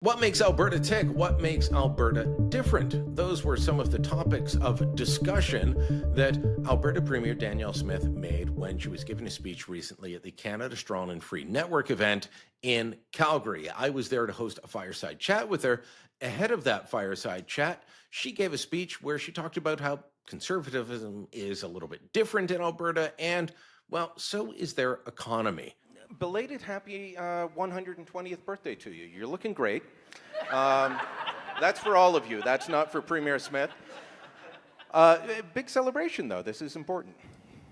What makes Alberta tick? What makes Alberta different? Those were some of the topics of discussion that Alberta Premier Danielle Smith made when she was giving a speech recently at the Canada Strong and Free Network event in Calgary. I was there to host a fireside chat with her. Ahead of that fireside chat, she gave a speech where she talked about how conservatism is a little bit different in Alberta, and, well, so is their economy. Belated happy 120th birthday to you. You're looking great. That's for all of you. That's not for Premier Smith. Big celebration, though. This is important.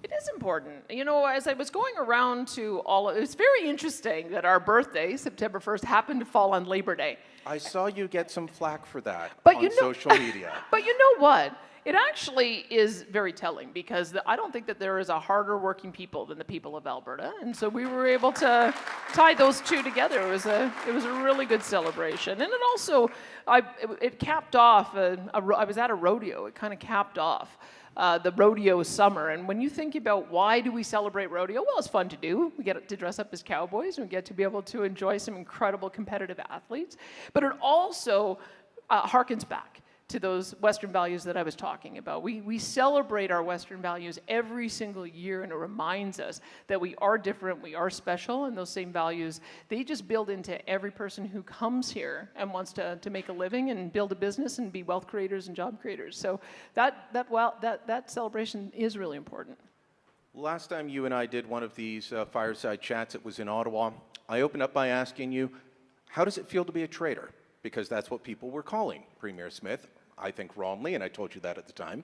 It is important. You know, as I was going around to it's very interesting that our birthday, September 1st, happened to fall on Labor Day. I saw you get some flack for that on social media. But you know what? It actually is very telling because I don't think that there is a harder working people than the people of Alberta, and so we were able to tie those two together. It was a really good celebration, and it also it capped off. I was at a rodeo. It kind of capped off the rodeo summer. And when you think about why do we celebrate rodeo, well, it's fun to do. We get to dress up as cowboys, and we get to be able to enjoy some incredible competitive athletes. But it also harkens back to those Western values that I was talking about. We celebrate our Western values every single year, and it reminds us that we are different, we are special, and those same values, they just build into every person who comes here and wants to make a living and build a business and be wealth creators and job creators. So that celebration is really important. Last time you and I did one of these fireside chats, it was in Ottawa. I opened up by asking you, how does it feel to be a traitor? Because that's what people were calling Premier Smith, I think wrongly, and I told you that at the time.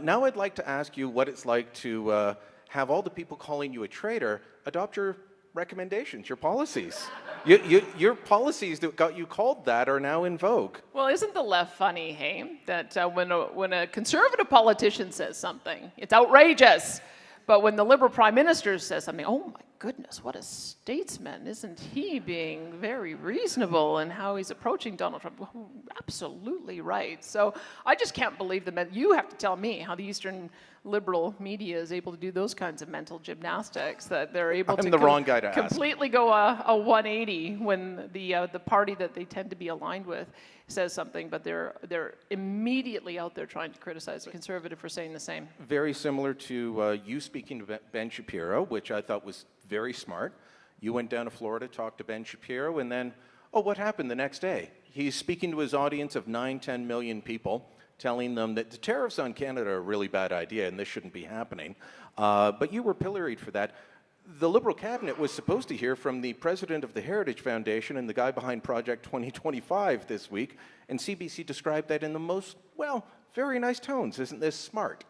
Now I'd like to ask you what it's like to have all the people calling you a traitor adopt your recommendations, your policies. Your policies that got you called that are now in vogue. Well, isn't the left funny, hey? That when a conservative politician says something, it's outrageous. But when the Liberal Prime Minister says something, oh my goodness, what a statesman. Isn't he being very reasonable in how he's approaching Donald Trump? Well, absolutely right. So I just can't believe that you have to tell me how the Eastern liberal media is able to do those kinds of mental gymnastics, that they're able to wrong guy to completely go a 180 when the party that they tend to be aligned with says something, but they're immediately out there trying to criticize the Conservative for saying the same. Very similar to you speaking to Ben Shapiro, which I thought was very smart. You went down to Florida, talked to Ben Shapiro, and then, what happened the next day? He's speaking to his audience of 9-10 million people, telling them that the tariffs on Canada are a really bad idea and this shouldn't be happening. But you were pilloried for that. The Liberal cabinet was supposed to hear from the president of the Heritage Foundation and the guy behind Project 2025 this week, and CBC described that in the most, very nice tones. Isn't this smart?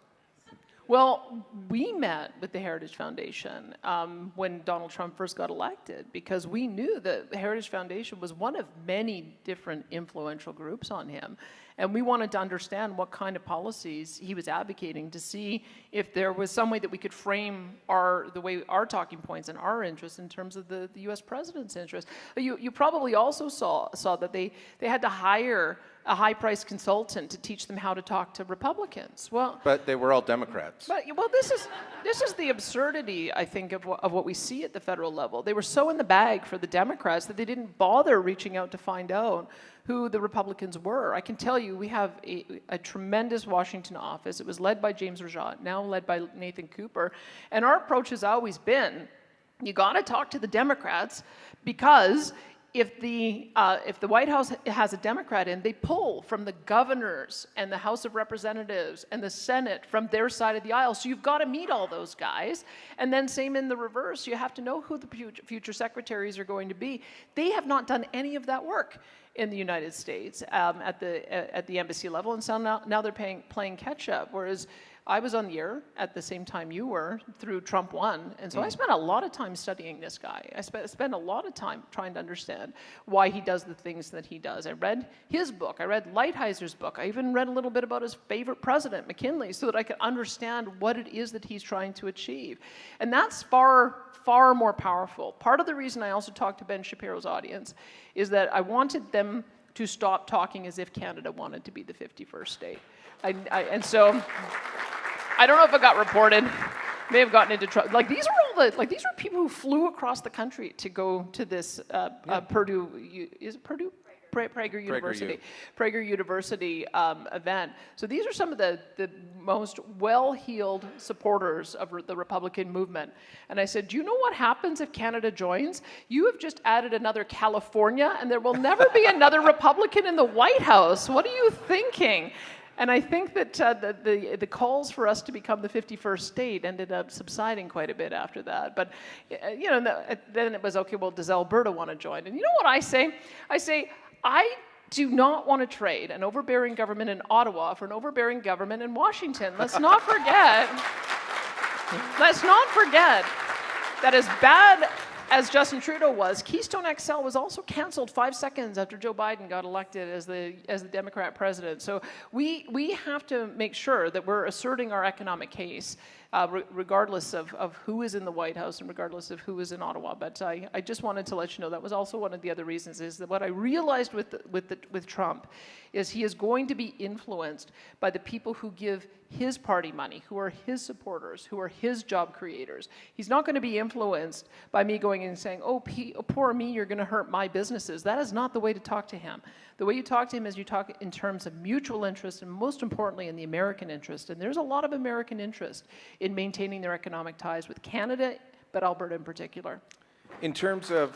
Well, we met with the Heritage Foundation when Donald Trump first got elected because we knew that the Heritage Foundation was one of many different influential groups on him. And we wanted to understand what kind of policies he was advocating to see if there was some way that we could frame our talking points and our interests in terms of the U.S. president's interests. You probably also saw that they had to hire a high-priced consultant to teach them how to talk to Republicans. But they were all Democrats. This is the absurdity, I think, of what we see at the federal level. They were so in the bag for the Democrats that they didn't bother reaching out to find out who the Republicans were. I can tell you, we have a tremendous Washington office. It was led by James Rajat, now led by Nathan Cooper. And our approach has always been, you got to talk to the Democrats because if the White House has a Democrat in, they pull from the governors and the House of Representatives and the Senate from their side of the aisle. So you've got to meet all those guys. And then same in the reverse, you have to know who the future secretaries are going to be. They have not done any of that work in the United States at the embassy level, and so now they're playing catch up. Whereas I was on the air at the same time you were through Trump 1, and so I spent a lot of time studying this guy. I spent a lot of time trying to understand why he does the things that he does. I read his book. I read Lighthizer book. I even read a little bit about his favorite president, McKinley, so that I could understand what it is that he's trying to achieve. And that's far more powerful. Part of the reason I also talked to Ben Shapiro's audience is that I wanted them to stop talking as if Canada wanted to be the 51st state. And so I don't know if it got reported. May have gotten into trouble. These are people who flew across the country to go to this Purdue. Is it Purdue? Prager University event. So these are some of the most well-heeled supporters of the Republican movement. And I said, do you know what happens if Canada joins? You have just added another California, and there will never be another Republican in the White House. What are you thinking? And I think that the calls for us to become the 51st state ended up subsiding quite a bit after that. But, you know, then it was, okay, well, does Alberta want to join? And you know what I say? I say, I do not want to trade an overbearing government in Ottawa for an overbearing government in Washington. Let's not forget that as bad as Justin Trudeau was, Keystone XL was also canceled 5 seconds after Joe Biden got elected as the Democrat president. So we have to make sure that we're asserting our economic case, regardless of who is in the White House and regardless of who is in Ottawa. But I just wanted to let you know that was also one of the other reasons, is that what I realized with Trump is he is going to be influenced by the people who give his party money, who are his supporters, who are his job creators. He's not going to be influenced by me going in and saying, oh, poor me, you're going to hurt my businesses. That is not the way to talk to him. The way you talk to him is you talk in terms of mutual interest, and most importantly in the American interest. And there's a lot of American interest in maintaining their economic ties with Canada, but Alberta in particular. In terms of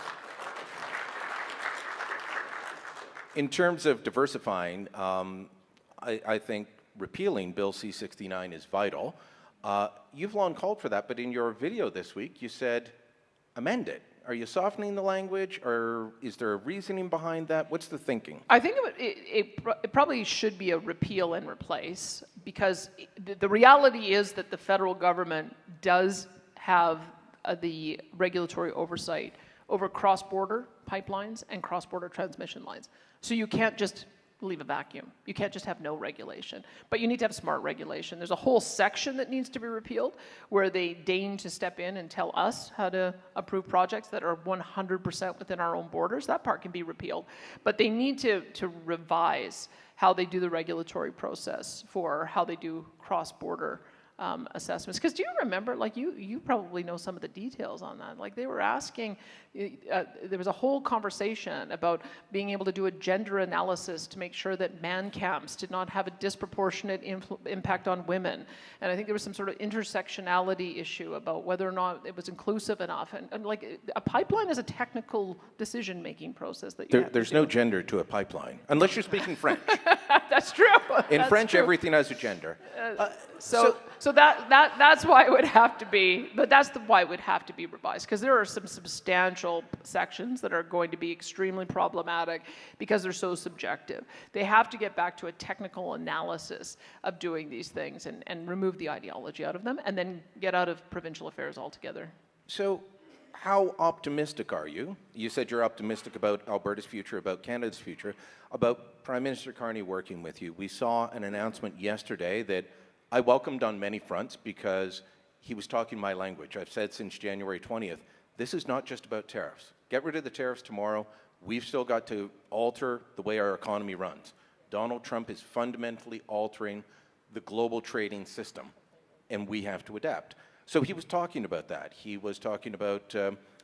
diversifying, I think repealing Bill C-69 is vital. You've long called for that, but in your video this week, you said amend it. Are you softening the language, or is there a reasoning behind that? What's the thinking? I think it probably should be a repeal and replace, because the reality is that the federal government does have the regulatory oversight over cross-border pipelines and cross-border transmission lines. So you can't just leave a vacuum. You can't just have no regulation. But you need to have smart regulation. There's a whole section that needs to be repealed where they deign to step in and tell us how to approve projects that are 100% within our own borders. That part can be repealed. But they need to revise how they do the regulatory process for how they do cross-border assessments. Because do you remember, like you probably know some of the details on that. Like they were asking, there was a whole conversation about being able to do a gender analysis to make sure that man camps did not have a disproportionate impact on women. And I think there was some sort of intersectionality issue about whether or not it was inclusive enough. And like a pipeline is a technical decision-making process that you have There's to do. no gender to a pipeline, unless you're speaking French. That's true. In That's French, true. everything has a gender. So that's why it would have to be, but that's why it would have to be revised, because there are some substantial sections that are going to be extremely problematic because they're so subjective. They have to get back to a technical analysis of doing these things and remove the ideology out of them, and then get out of provincial affairs altogether. So how optimistic are you? You said you're optimistic about Alberta's future, about Canada's future, about Prime Minister Carney working with you. We saw an announcement yesterday that I welcomed on many fronts because he was talking my language. I've said since January 20th, this is not just about tariffs. Get rid of the tariffs tomorrow. We've still got to alter the way our economy runs. Donald Trump is fundamentally altering the global trading system, and we have to adapt. So he was talking about that. He was talking about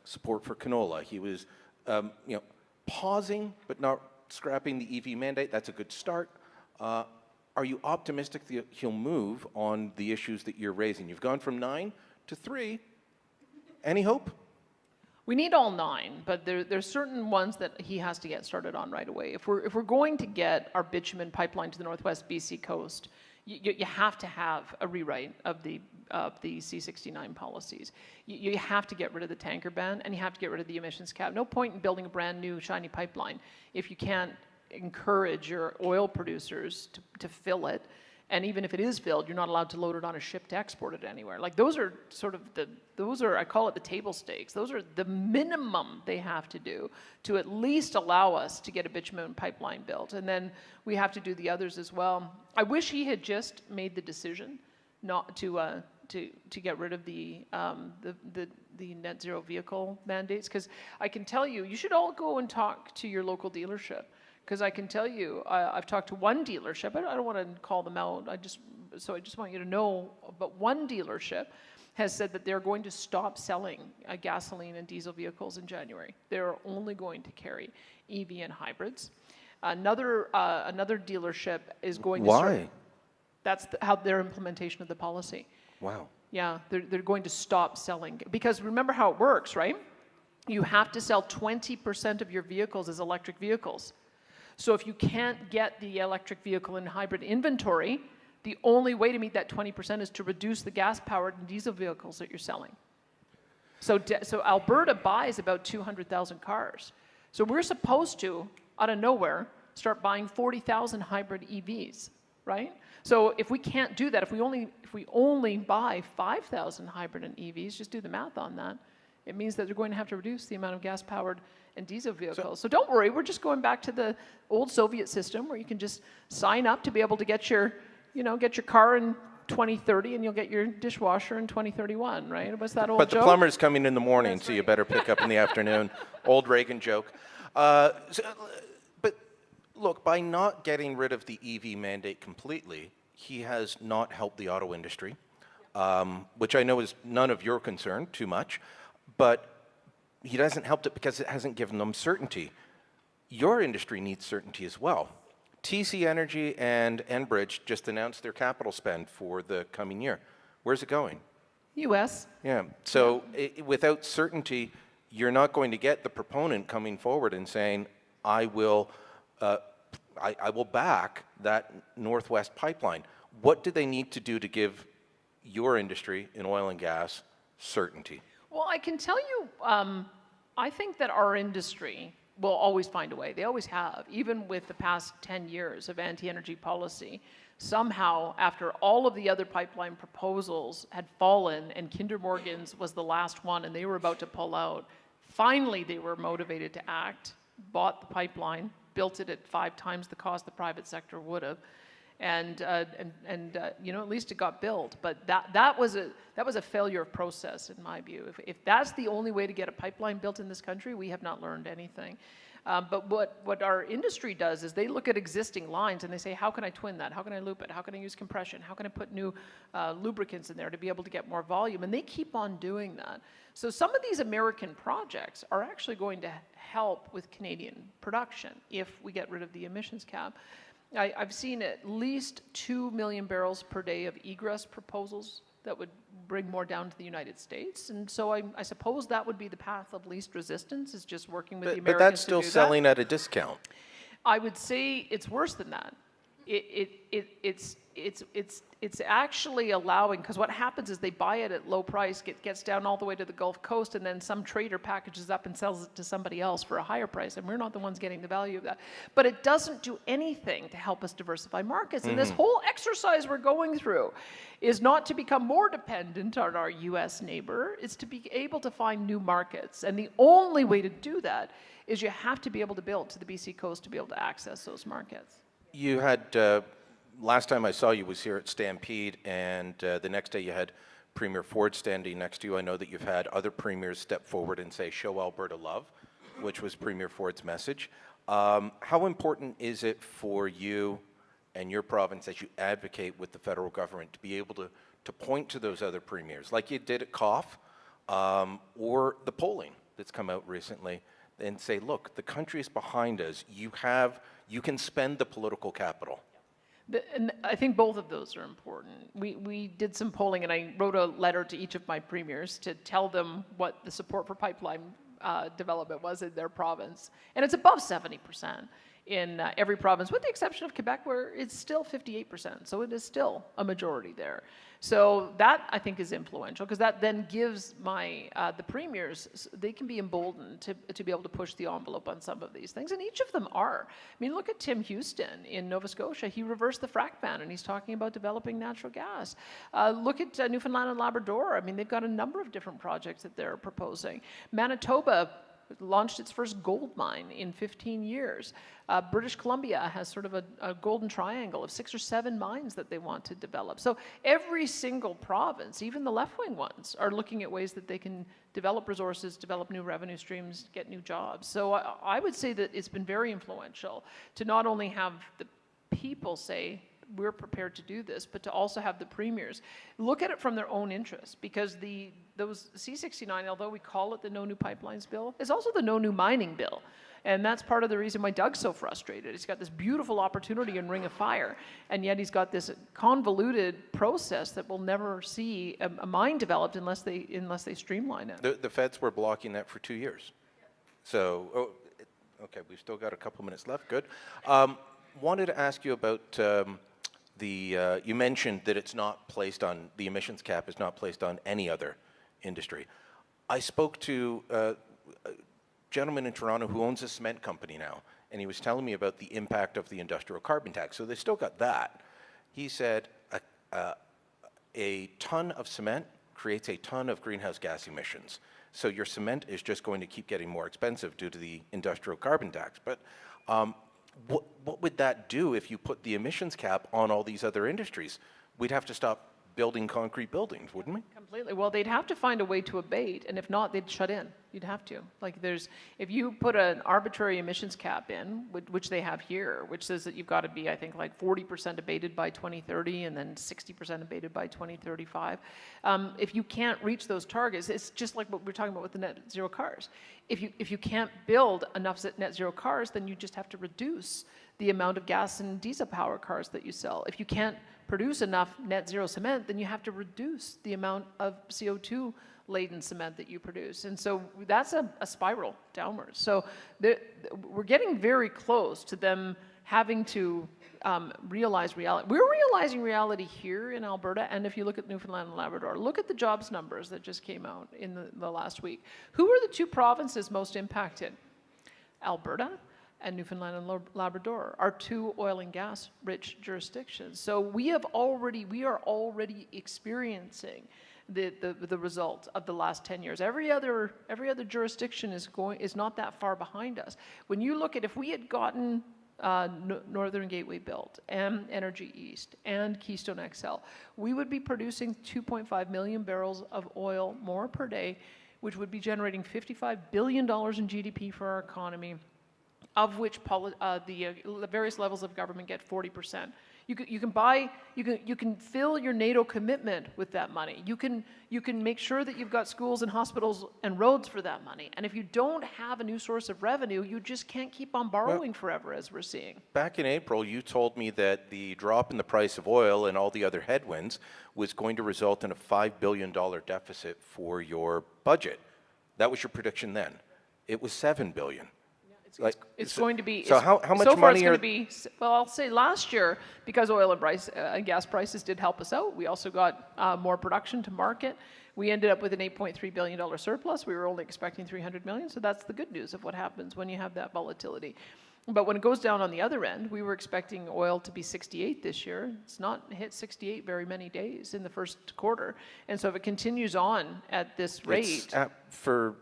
support for canola. He was pausing but not scrapping the EV mandate. That's a good start. Are you optimistic that he'll move on the issues that you're raising? You've gone from 9 to 3. Any hope? We need all 9, but there's certain ones that he has to get started on right away. If we're going to get our bitumen pipeline to the Northwest BC coast, you have to have a rewrite of the C-69 policies. You have to get rid of the tanker ban, and you have to get rid of the emissions cap. No point in building a brand new shiny pipeline if you can't encourage your oil producers to fill it, and even if it is filled, you're not allowed to load it on a ship to export it anywhere. Like those are sort of I call it the table stakes. Those are the minimum they have to do to at least allow us to get a bitumen pipeline built, and then we have to do the others as well. I wish he had just made the decision not to get rid of the net zero vehicle mandates, because I can tell you, you should all go and talk to your local dealership. Because I can tell you, I've talked to one dealership. I don't want to call them out. I just want you to know. But one dealership has said that they're going to stop selling gasoline and diesel vehicles in January. They're only going to carry EV and hybrids. Another dealership is going to Why? That's how their implementation of the policy. Wow. Yeah, they're going to stop selling. Because remember how it works, right? You have to sell 20% of your vehicles as electric vehicles. So if you can't get the electric vehicle and hybrid inventory, the only way to meet that 20% is to reduce the gas-powered and diesel vehicles that you're selling. So Alberta buys about 200,000 cars. So we're supposed to, out of nowhere, start buying 40,000 hybrid EVs, right? So if we can't do that, if we only buy 5,000 hybrid and EVs, just do the math on that, it means that they're going to have to reduce the amount of gas-powered and diesel vehicles. So don't worry, we're just going back to the old Soviet system where you can just sign up to be able to get your car in 2030 and you'll get your dishwasher in 2031, right? What's that old joke? But the plumber's coming in the morning, so you better pick up in the afternoon. Old Reagan joke. But look, by not getting rid of the EV mandate completely, he has not helped the auto industry, which I know is none of your concern too much, but he hasn't helped it because it hasn't given them certainty. Your industry needs certainty as well. TC Energy and Enbridge just announced their capital spend for the coming year. Where's it going? U.S. Yeah. So without certainty, you're not going to get the proponent coming forward and saying, I will back that Northwest pipeline. What do they need to do to give your industry in oil and gas certainty? Well, I can tell you, I think that our industry will always find a way. They always have, even with the past 10 years of anti-energy policy. Somehow, after all of the other pipeline proposals had fallen and Kinder Morgan's was the last one and they were about to pull out, finally they were motivated to act, bought the pipeline, built it at 5 times the cost the private sector would have, and at least it got built. But that was a failure of process in my view. If that's the only way to get a pipeline built in this country, we have not learned anything. But what our industry does is they look at existing lines and they say, how can I twin that? How can I loop it? How can I use compression? How can I put new lubricants in there to be able to get more volume? And they keep on doing that. So some of these American projects are actually going to help with Canadian production if we get rid of the emissions cap. I've seen at least 2 million barrels per day of egress proposals that would bring more down to the United States. And so I suppose that would be the path of least resistance, is just working with the Americans. But that's still selling at a discount. I would say it's worse than that. It's actually allowing, because what happens is they buy it at low price, gets down all the way to the Gulf Coast, and then some trader packages up and sells it to somebody else for a higher price, and we're not the ones getting the value of that. But it doesn't do anything to help us diversify markets. And this whole exercise we're going through is not to become more dependent on our U.S. neighbor, it's to be able to find new markets. And the only way to do that is you have to be able to build to the BC coast to be able to access those markets. You had, last time I saw you was here at Stampede, and the next day you had Premier Ford standing next to you. I know that you've had other premiers step forward and say, show Alberta love, which was Premier Ford's message. How important is it for you and your province as you advocate with the federal government to be able to point to those other premiers, like you did at COFF, or the polling that's come out recently, and say, look, the country is behind us. You can spend the political capital. And I think both of those are important. We did some polling, and I wrote a letter to each of my premiers to tell them what the support for pipeline development was in their province. And it's above 70% in every province, with the exception of Quebec, where it's still 58%. So it is still a majority there. So that, I think, is influential, because that then gives the premiers, they can be emboldened to be able to push the envelope on some of these things, and each of them are. I mean, look at Tim Houston in Nova Scotia. He reversed the frack ban, and he's talking about developing natural gas. Look at Newfoundland and Labrador. I mean, they've got a number of different projects that they're proposing. Manitoba launched its first gold mine in 15 years. British Columbia has sort of a golden triangle of 6 or 7 mines that they want to develop. So every single province, even the left-wing ones, are looking at ways that they can develop resources, develop new revenue streams, get new jobs. So I would say that it's been very influential to not only have the people say, we're prepared to do this, but to also have the premiers look at it from their own interests, because those C-69, although we call it the No New Pipelines Bill, is also the No New Mining Bill. And that's part of the reason why Doug's so frustrated. He's got this beautiful opportunity in Ring of Fire, and yet he's got this convoluted process that will never see a mine developed unless they streamline it. The feds were blocking that for 2 years. So, okay, we've still got a couple minutes left. Good. Wanted to ask you about you mentioned that it's not placed on, the emissions cap is not placed on any other industry. I spoke to a gentleman in Toronto who owns a cement company now, and he was telling me about the impact of the industrial carbon tax. So they still got that. He said a ton of cement creates a ton of greenhouse gas emissions. So your cement is just going to keep getting more expensive due to the industrial carbon tax. But what would that do if you put the emissions cap on all these other industries? We'd have to stop building concrete buildings, wouldn't we? Completely. Well, they'd have to find a way to abate, and if not, they'd shut in. You'd have to. Like, if you put an arbitrary emissions cap in, which they have here, which says that you've got to be, I think, like 40% abated by 2030 and then 60% abated by 2035. If you can't reach those targets, it's just like what we're talking about with the net zero cars. If you can't build enough net zero cars, then you just have to reduce the amount of gas and diesel power cars that you sell. If you can't produce enough net zero cement, then you have to reduce the amount of CO2 laden cement that you produce. And so that's a spiral downwards. So we're getting very close to them having to realize reality. We're realizing reality here in Alberta, and if you look at Newfoundland and Labrador, look at the jobs numbers that just came out in the last week. Who are the two provinces most impacted? Alberta and Newfoundland and Labrador are two oil and gas rich jurisdictions. So we are already experiencing the result of the last 10 years. Every other jurisdiction is not that far behind us. When you look at, if we had gotten Northern Gateway built and Energy East and Keystone XL, we would be producing 2.5 million barrels of oil more per day, which would be generating $55 billion in GDP for our economy, of which the various levels of government get 40%. You can fill your NATO commitment with that money. You can make sure that you've got schools and hospitals and roads for that money. And if you don't have a new source of revenue, you just can't keep on borrowing forever, as we're seeing. Back in April, you told me that the drop in the price of oil and all the other headwinds was going to result in a $5 billion deficit for your budget. That was your prediction then. It was $7 billion. It's going to be. So how much so far money it's going to be? Well, I'll say last year, because oil and gas prices did help us out, we also got more production to market. We ended up with an $8.3 billion surplus. We were only expecting $300 million. So that's the good news of what happens when you have that volatility. But when it goes down on the other end, we were expecting oil to be 68 this year. It's not hit 68 very many days in the first quarter. And so if it continues on at this rate, for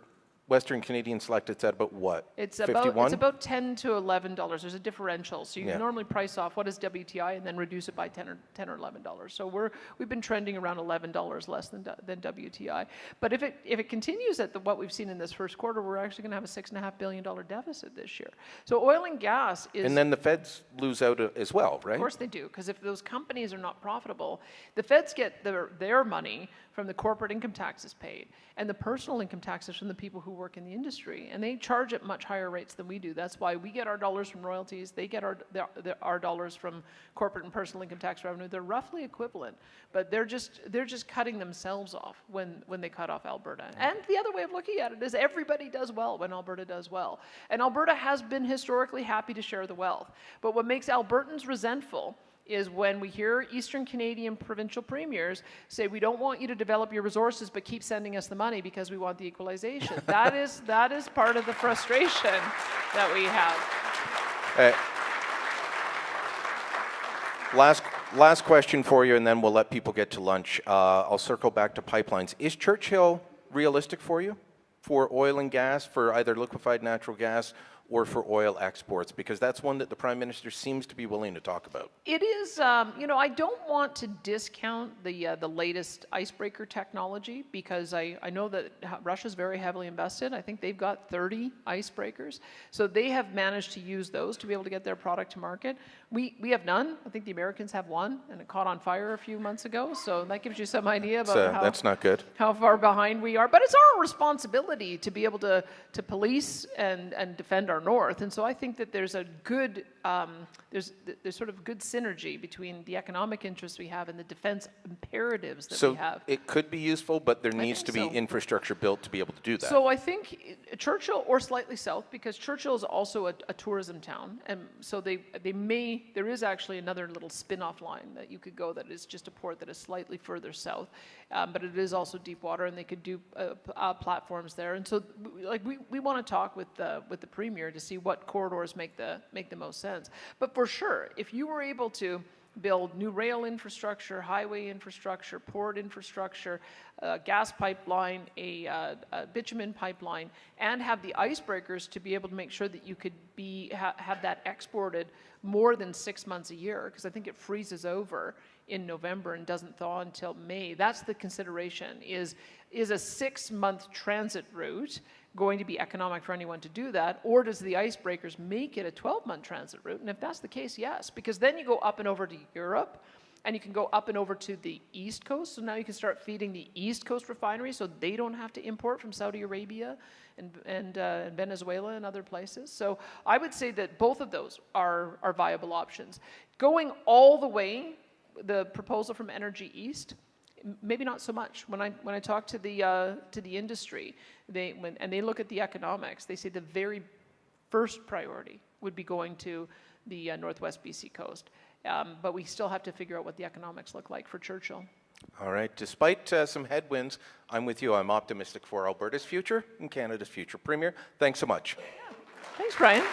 Western Canadian Select, it's at about what? It's 51? about $10 to $11. There's a differential, so you can normally price off what is WTI and then reduce it by $10 or $11. So we've been trending around $11 less than WTI. But if it continues at what we've seen in this first quarter, we're actually going to have a $6.5 billion deficit this year. So oil and gas is. And then the feds lose out as well, right? Of course they do, because if those companies are not profitable, the feds get their money from the corporate income taxes paid and the personal income taxes from the people who work in the industry, and they charge at much higher rates than we do. That's why we get our dollars from royalties, they get our dollars from corporate and personal income tax revenue. They're roughly equivalent, but they're just cutting themselves off when they cut off Alberta. And the other way of looking at it is everybody does well when Alberta does well. And Alberta has been historically happy to share the wealth. But what makes Albertans resentful is when we hear Eastern Canadian provincial premiers say, we don't want you to develop your resources, but keep sending us the money because we want the equalization. that is part of the frustration that we have. Last question for you, and then we'll let people get to lunch. I'll circle back to pipelines. Is Churchill realistic for you, for oil and gas, for either liquefied natural gas or for oil exports? Because that's one that the Prime Minister seems to be willing to talk about. It is, I don't want to discount the latest icebreaker technology, because I know that Russia's very heavily invested. I think they've got 30 icebreakers. So they have managed to use those to be able to get their product to market. We have none. I think the Americans have one, and it caught on fire a few months ago. So that gives you some idea about that's not good. How far behind we are. But it's our responsibility to be able to police and defend our far north. And so I think that there's a good, there's sort of good synergy between the economic interests we have and the defense imperatives that we have. So it could be useful, but there needs to be infrastructure built to be able to do that. So I think Churchill or slightly south, because Churchill is also a tourism town. And so there is actually another little spin-off line that you could go that is just a port that is slightly further south. But it is also deep water, and they could do platforms there. And so like we want to talk with the Premier to see what corridors make the most sense. But for sure, if you were able to build new rail infrastructure, highway infrastructure, port infrastructure, gas pipeline, a bitumen pipeline, and have the icebreakers to be able to make sure that you could have that exported more than 6 months a year, because I think it freezes over in November and doesn't thaw until May. That's the consideration, is a 6-month transit route going to be economic for anyone to do that, or does the icebreakers make it a 12-month transit route? And if that's the case, yes, because then you go up and over to Europe, and you can go up and over to the East Coast, so now you can start feeding the East Coast refineries so they don't have to import from Saudi Arabia and Venezuela and other places. So I would say that both of those are viable options. Going all the way, the proposal from Energy East, maybe not so much. When I talk to the industry, and they look at the economics, they say the very first priority would be going to the Northwest BC coast. But we still have to figure out what the economics look like for Churchill. All right. Despite some headwinds, I'm with you. I'm optimistic for Alberta's future and Canada's future. Premier, thanks so much. Yeah. Thanks, Brian.